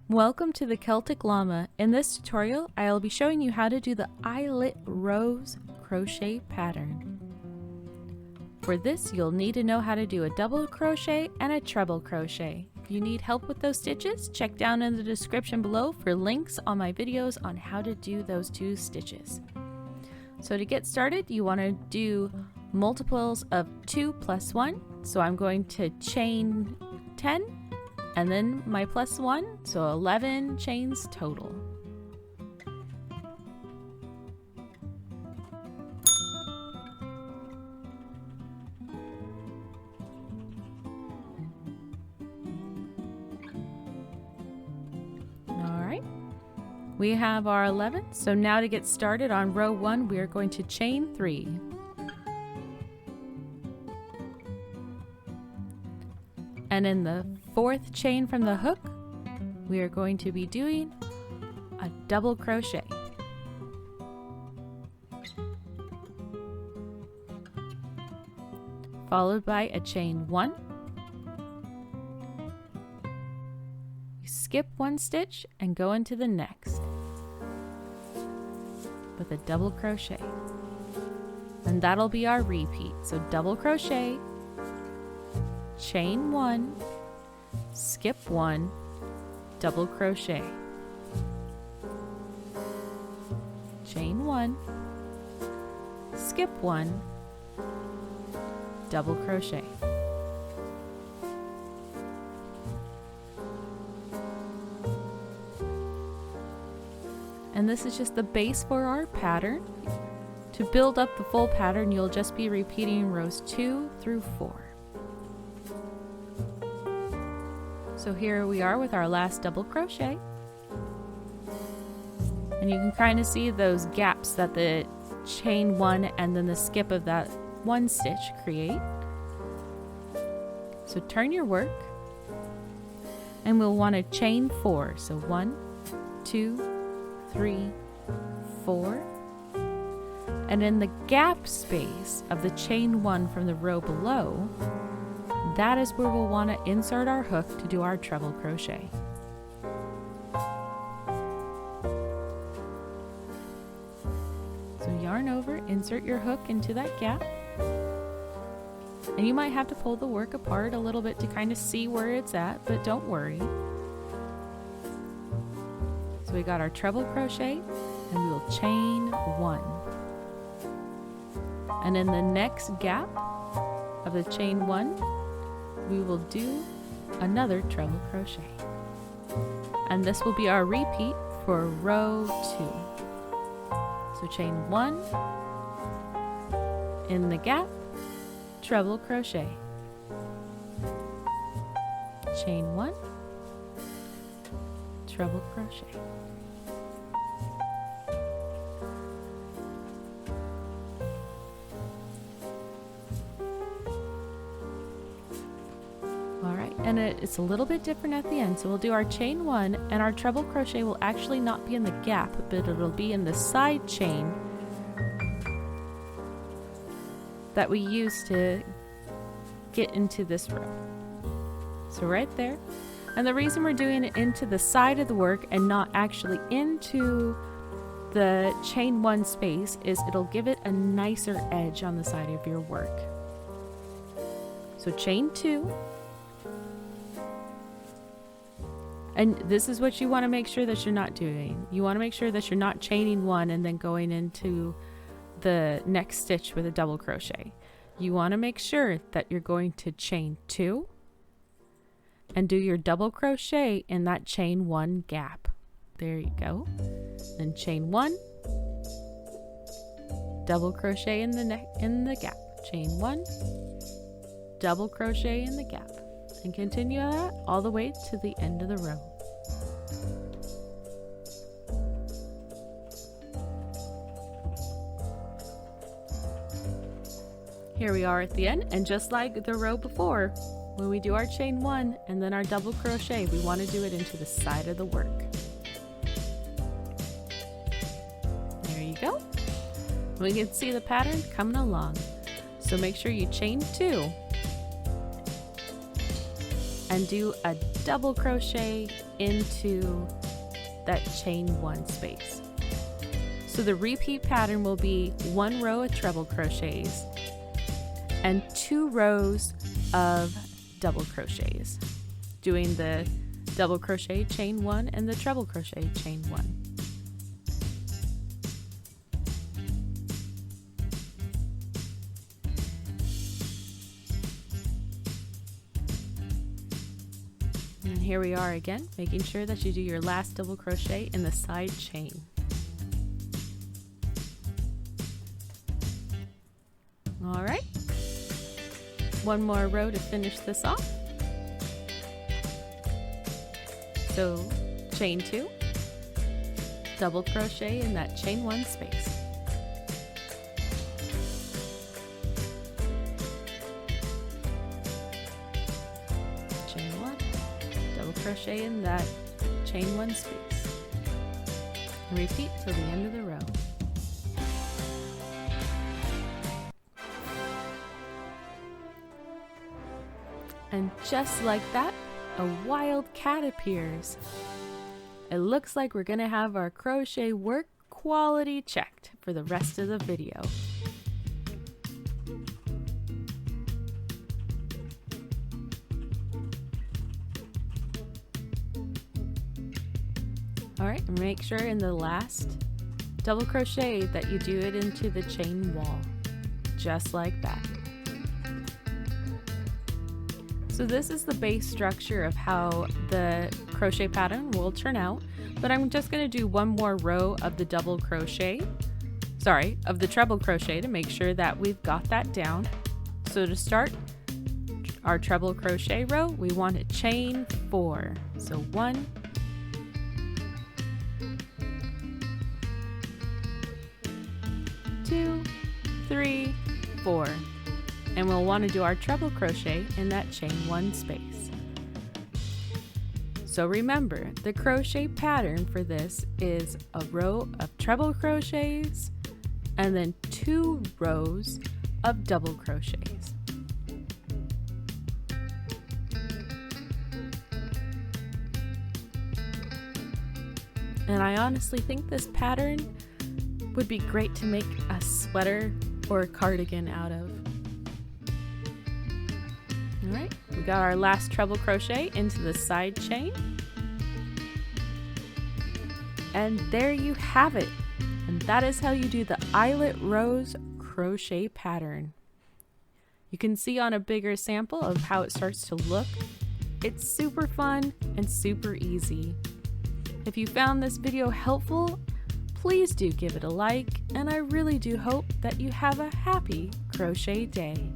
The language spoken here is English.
Welcome to the Celtic Llama. In this tutorial, I'll be showing you how to do the eyelet rose crochet pattern. For this, you'll need to know how to do a double crochet and a treble crochet. If you need help with those stitches, check down in the description below for links on my videos on how to do those two stitches. So to get started, you want to do multiples of 2 plus 1. So I'm going to chain 10 and then my plus 1, so 11 chains total. Alright, we have our 11, so now to get started on row 1, we are going to chain 3. And in the 4th chain from the hook, we are going to be doing a double crochet. Followed by a chain 1. You skip 1 stitch and go into the next with a double crochet. And that'll be our repeat. So double crochet, chain 1, skip 1, double crochet, chain 1, skip 1, double crochet. And this is just the base for our pattern. To build up the full pattern, you'll just be repeating rows 2 through 4. So here we are with our last double crochet, and you can kind of see those gaps that the chain 1 and then the skip of that 1 stitch create. So turn your work and we'll want to chain 4. So 1, 2, 3, 4, and in the gap space of the chain 1 from the row below, that is where we'll want to insert our hook to do our treble crochet. So yarn over, insert your hook into that gap. And you might have to pull the work apart a little bit to kind of see where it's at, but don't worry. So we got our treble crochet and we will chain 1. And in the next gap of the chain 1, we will do another treble crochet, and this will be our repeat for row 2. So chain 1 in the gap, treble crochet, chain 1, treble crochet. And it's a little bit different at the end, so we'll do our chain 1, and our treble crochet will actually not be in the gap, but it'll be in the side chain that we use to get into this row. So right there. And the reason we're doing it into the side of the work and not actually into the chain 1 space is it'll give it a nicer edge on the side of your work. So chain 2. And this is what you want to make sure that you're not doing. You want to make sure that you're not chaining 1 and then going into the next stitch with a double crochet. You want to make sure that you're going to chain 2 and do your double crochet in that chain 1 gap. There you go. Then chain 1, double crochet in the gap. Chain 1, double crochet in the gap. And continue that all the way to the end of the row. Here we are at the end, and just like the row before, when we do our chain 1 and then our double crochet, we want to do it into the side of the work. There you go. We can see the pattern coming along. So make sure you chain 2 and do a double crochet into that chain 1 space. So the repeat pattern will be 1 row of treble crochets and 2 rows of double crochets, doing the double crochet chain 1 and the treble crochet chain 1. And here we are again, making sure that you do your last double crochet in the side chain. All right, 1 more row to finish this off. So chain 2, double crochet in that chain 1 space. Chain 1, double crochet in that chain 1 space. And repeat till the end of the row. And just like that, a wild cat appears. It looks like we're gonna have our crochet work quality checked for the rest of the video. All right, and make sure in the last double crochet that you do it into the chain wall, just like that. So this is the base structure of how the crochet pattern will turn out, but I'm just going to do 1 more row of the double crochet, of the treble crochet to make sure that we've got that down. So to start our treble crochet row, we want to chain 4. So 1, 2, 3, 4. And we'll want to do our treble crochet in that chain 1 space. So remember, the crochet pattern for this is a row of treble crochets and then 2 rows of double crochets. And I honestly think this pattern would be great to make a sweater or a cardigan out of. All right, we got our last treble crochet into the side chain. And there you have it. And that is how you do the Eyelet Rose crochet pattern. You can see on a bigger sample of how it starts to look. It's super fun and super easy. If you found this video helpful, please do give it a like, and I really do hope that you have a happy crochet day.